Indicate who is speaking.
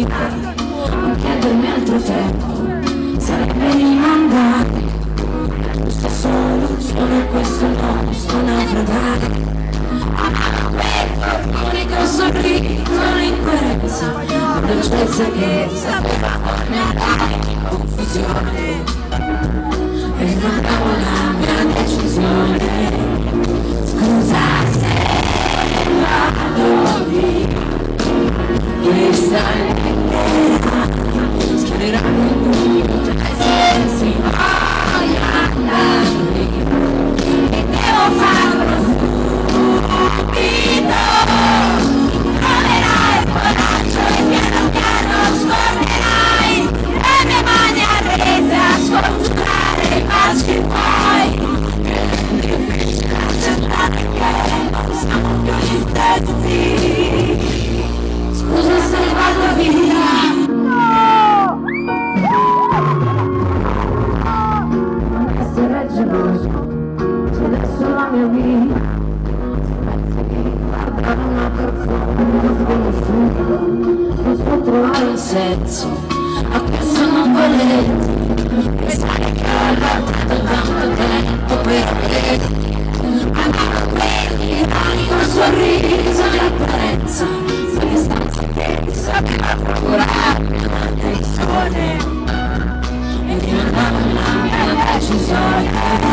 Speaker 1: non chiedermi altro tempo, sarebbe rimandare. Questa soluzione, questo no, sto naufragare. L'unico sorriso, l'incoerenza, la dolcezza che sapeva farmi andare in confusione. E mancavo la mia decisione. Scusa se vado via, questa è l'idea, schiererai il buio tra i silenzi, voglio andare via, e devo farlo subito. Troverai il coraggio e piano piano scorderai le mie mani arrese a scongiurare i baci tuoi. È difficile accettare che non siamo più gli stessi. Scusa se vado via. No! Non essere geloso, se adesso la mia vita. Pensi che guardare una persona sconosciuta posso trovare un senso a questo non volete. E sai che ho lottato tanto tempo per averti. Andavo quelli, l'unico sorriso, l'apparenza, la distanza che sapeva procurarmi un'attenzione. E ti mandavo la mia decisione.